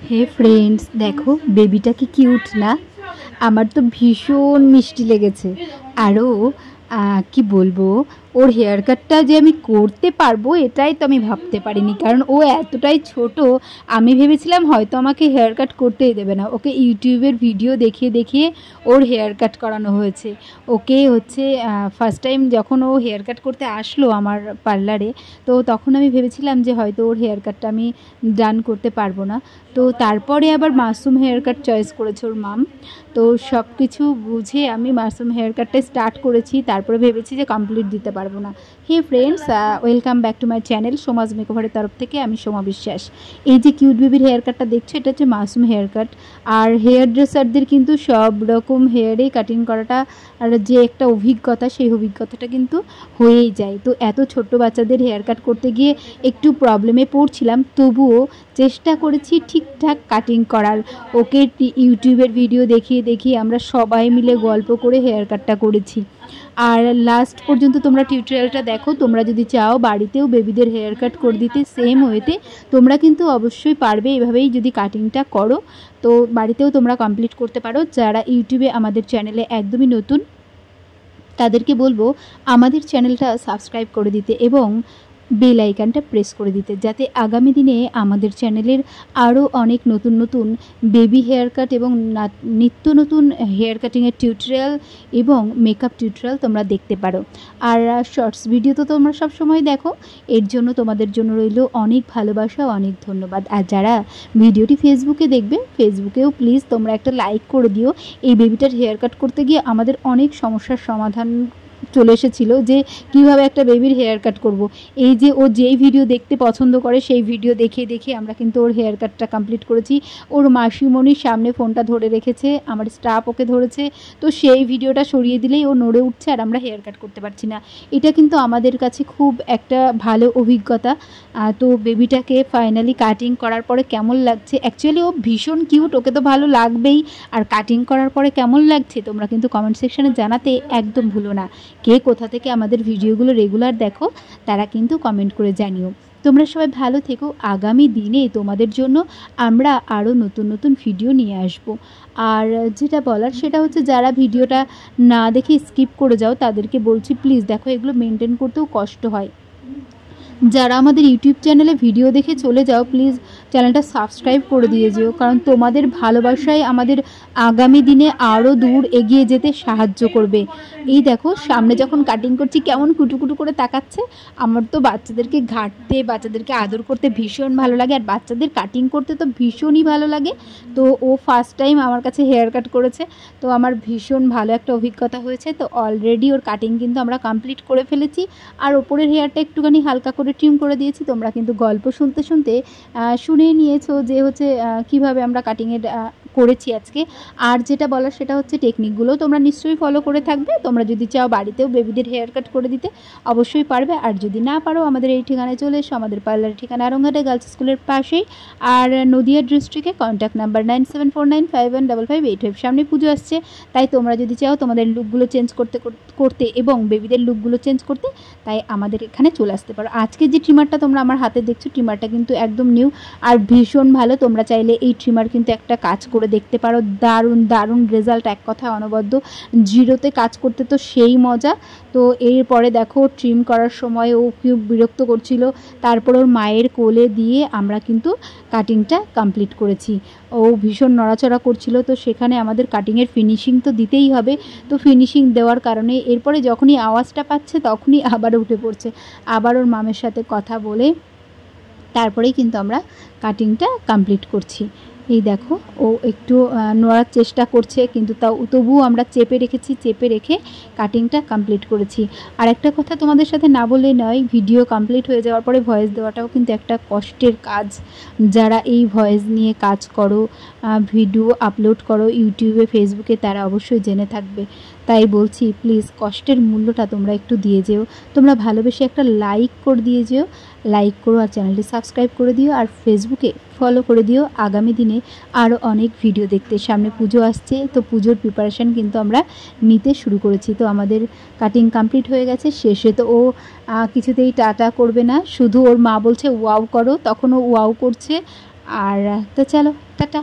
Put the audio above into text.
হে friends, দেখো বেবিটা কি কিউট না? আমার তো ভীষণ মিষ্টি লেগেছে। আরও কি বলবো, ওর হেয়ার কাটটা যে আমি করতে পারবো এটাই তো আমি ভাবতে পারিনি, কারণ ও এতটাই ছোট। আমি ভেবেছিলাম হয়তো আমাকে হেয়ার কাট করতেই দেবে না। ওকে ইউটিউবের ভিডিও দেখিয়ে দেখিয়ে ওর হেয়ার কাট করানো হয়েছে। ওকে হচ্ছে ফার্স্ট টাইম যখন ও হেয়ার কাট করতে আসলো আমার পার্লারে, তো তখন আমি ভেবেছিলাম যে হয়তো ওর হেয়ার কাটটা আমি ডান করতে পারবো না। তো তারপরে আবার মাসুম হেয়ার কাট চয়েস করেছে ওর মাম। তো সব কিছু বুঝে আমি মাসুম হেয়ার কাটটা স্টার্ট করেছি, তারপরে ভেবেছি যে কমপ্লিট দিতে পারবো না। Hey friends, welcome back to my channel Samaj মেকওভারের তরফ থেকে আমি সোমা বিশ্বাস। এই যে কিউট বেবির হেয়ার কাটটা দেখছো, এটা হচ্ছে মাসুম হেয়ার কাট। আর হেয়ার ড্রেসারদের কিন্তু সব রকম হেয়ারে কাটিং করাটা আর যে একটা অভিজ্ঞতা, সেই অভিজ্ঞতাটা কিন্তু হয়েই যায়। তো এত ছোট্ট বাচ্চাদের হেয়ার কাট করতে গিয়ে একটু প্রবলেমে পড়ছিলাম, তবুও চেষ্টা করেছি ঠিকঠাক কাটিং করার। ওকে ইউটিউবের ভিডিও দেখিয়ে দেখিয়ে আমরা সবাই মিলে গল্প করে হেয়ার কাটটা করেছি। আর লাস্ট পর্যন্ত তোমরা টিউটোরিয়ালটা দেখো। তোমরা যদি চাও বাড়িতেও বেবিদের হেয়ার কাট করে দিতে সেম ওয়েতে, তোমরা কিন্তু অবশ্যই পারবে। এভাবেই যদি কাটিংটা করো তো বাড়িতেও তোমরা কমপ্লিট করতে পারো। যারা ইউটিউবে আমাদের চ্যানেলে একদমই নতুন, তাদেরকে বলবো আমাদের চ্যানেলটা সাবস্ক্রাইব করে দিতে এবং বেল আইকনটা প্রেস করে দিতে, যাতে আগামী দিনে আমাদের চ্যানেলের আরও অনেক নতুন নতুন বেবি হেয়ার কাট এবং নিত্য নতুন হেয়ার কাটিংয়ের টিউটোরিয়াল এবং মেকআপ টিউটোরিয়াল তোমরা দেখতে পারো। আর শর্টস ভিডিও তো তোমরা সব সময় দেখো, এর জন্য তোমাদের জন্য রইল অনেক ভালোবাসা, অনেক ধন্যবাদ। আর যারা ভিডিওটি ফেসবুকে দেখবে, ফেসবুকেও প্লিজ তোমরা একটা লাইক করে দিও। এই বেবিটার হেয়ার কাট করতে গিয়ে আমাদের অনেক সমস্যার সমাধান চলে এসেছিলো যে কীভাবে একটা বেবির হেয়ার কাট করব। এই যে ও যেই ভিডিও দেখতে পছন্দ করে সেই ভিডিও দেখে দেখে আমরা কিন্তু ওর হেয়ার কাটটা কমপ্লিট করেছি। ওর মাসিমণির সামনে ফোনটা ধরে রেখেছে, আমার স্টাফ ওকে ধরেছে, তো সেই ভিডিওটা সরিয়ে দিলেই ও নড়ে উঠছে আর আমরা হেয়ার কাট করতে পারছি না। এটা কিন্তু আমাদের কাছে খুব একটা ভালো অভিজ্ঞতা। তো বেবিটাকে ফাইনালি কাটিং করার পরে কেমন লাগছে, অ্যাকচুয়ালি ও ভীষণ কিউট, ওকে তো ভালো লাগবেই। আর কাটিং করার পরে কেমন লাগছে তোমরা কিন্তু কমেন্ট সেকশানে জানাতে একদম ভুলো না। কে কোথা থেকে আমাদের ভিডিওগুলো রেগুলার দেখো তারা কিন্তু কমেন্ট করে জানিও। তোমরা সবাই ভালো থেকো। আগামী দিনে তোমাদের জন্য আমরা আরও নতুন নতুন ভিডিও নিয়ে আসব। আর যেটা বলার সেটা হচ্ছে, যারা ভিডিওটা না দেখে স্কিপ করে যাও তাদেরকে বলছি প্লিজ দেখো, এগুলো মেনটেন করতেও কষ্ট হয়। যারা আমাদের ইউটিউব চ্যানেলে ভিডিও দেখে চলে যাও, প্লিজ চ্যানেলটা সাবস্ক্রাইব করে দিয়ে যেও, কারণ তোমাদের ভালোবাসাই আমাদের আগামী দিনে আরও দূর এগিয়ে যেতে সাহায্য করবে। এই দেখো সামনে যখন কাটিং করছি কেমন কুটুকুটু করে তাকাচ্ছে। আমার তো বাচ্চাদেরকে ঘাঁটতে, বাচ্চাদেরকে আদর করতে ভীষণ ভালো লাগে, আর বাচ্চাদের কাটিং করতে তো ভীষণই ভালো লাগে। তো ও ফার্স্ট টাইম আমার কাছে হেয়ার কাট করেছে, তো আমার ভীষণ ভালো একটা অভিজ্ঞতা হয়েছে। তো অলরেডি ওর কাটিং কিন্তু আমরা কমপ্লিট করে ফেলেছি, আর ওপরের হেয়ারটা একটুখানি হালকা করে ট্রিম করে দিয়েছি। তোমরা কিন্তু গল্প শুনতে শুনতে শুনে নিয়েছো যে হচ্ছে কিভাবে আমরা কাটিংয়ের করেছি আজকে। আর যেটা বলার সেটা হচ্ছে, টেকনিকগুলো তোমরা নিশ্চয়ই ফলো করে থাকবে। তোমরা যদি চাও বাড়িতেও বেবিদের হেয়ার কাট করে দিতে অবশ্যই পারবে, আর যদি না পারো আমাদের এই ঠিকানায় চলে এসো। আমাদের পার্লারের ঠিকানা আরংঘাটে গার্লস স্কুলের পাশেই, আর নদিয়া ডিস্ট্রিক্টে। Contact number 9749515585। সামনে পুজো আসছে, তাই তোমরা যদি চাও তোমাদের লুকগুলো চেঞ্জ করতে এবং বেবিদের লুকগুলো চেঞ্জ করতে, তাই আমাদের এখানে চলে আসতে পারো। আজকে যে ট্রিমারটা তোমরা আমার হাতে দেখছো, ট্রিমারটা কিন্তু একদম নিউ আর ভীষণ ভালো। তোমরা চাইলে এই ট্রিমার কিন্তু একটা কাজ করে দেখতে পারো, দারুণ দারুণ রেজাল্ট, এক কথায় অনবদ্য। জিরোতে কাজ করতে তো সেই মজা। তো এরপরে দেখো ট্রিম করার সময় ও খুব বিরক্ত করছিল, তারপর ওর মায়ের কোলে দিয়ে আমরা কিন্তু কাটিংটা কমপ্লিট করেছি। ও ভীষণ নড়াচড়া করছিল, তো সেখানে আমাদের কাটিংয়ের ফিনিশিং তো দিতেই হবে। তো ফিনিশিং দেওয়ার কারণে এরপরে যখনই আওয়াজটা পাচ্ছে তখনই আবার উঠে পড়ছে, আবার ওর মামের সাথে কথা বলে তারপরেই কিন্তু আমরা কাটিংটা কমপ্লিট করছি। এই দেখো ও একটু নড়ার চেষ্টা করছে, কিন্তু তবুও আমরা চেপে রেখেছি, চেপে রেখে কাটিংটা কমপ্লিট করেছি। আর একটা কথা তোমাদের সাথে না বললে নয়, ভিডিও কমপ্লিট হয়ে যাওয়ার পরে ভয়েস দেওয়াটাও কিন্তু একটা কষ্টের কাজ। যারা এই ভয়েস নিয়ে কাজ করো, ভিডিও আপলোড করো ইউটিউবে, ফেসবুকে, তারা অবশ্যই জেনে থাকবে। তাই বলছি প্লিজ কষ্টের মূল্যটা তোমরা একটু দিয়ে যেও। তোমরা ভালোবেসে একটা লাইক করে দিয়ে যেও, লাইক করো আর চ্যানেলটি সাবস্ক্রাইব করে দিও, আর ফেসবুকে ফলো করে দিও আগামী দিনে আরও অনেক ভিডিও দেখতে। সামনে পুজো আসছে, তো পুজোর প্রিপারেশান কিন্তু আমরা নিতে শুরু করেছি। তো আমাদের কাটিং কমপ্লিট হয়ে গেছে, শেষে তো ও কিছুতেই টাটা করবে না, শুধু ওর মা বলছে ওয়াও করো, তখন ও ওয়াও করছে। আর তো চলো টাটা।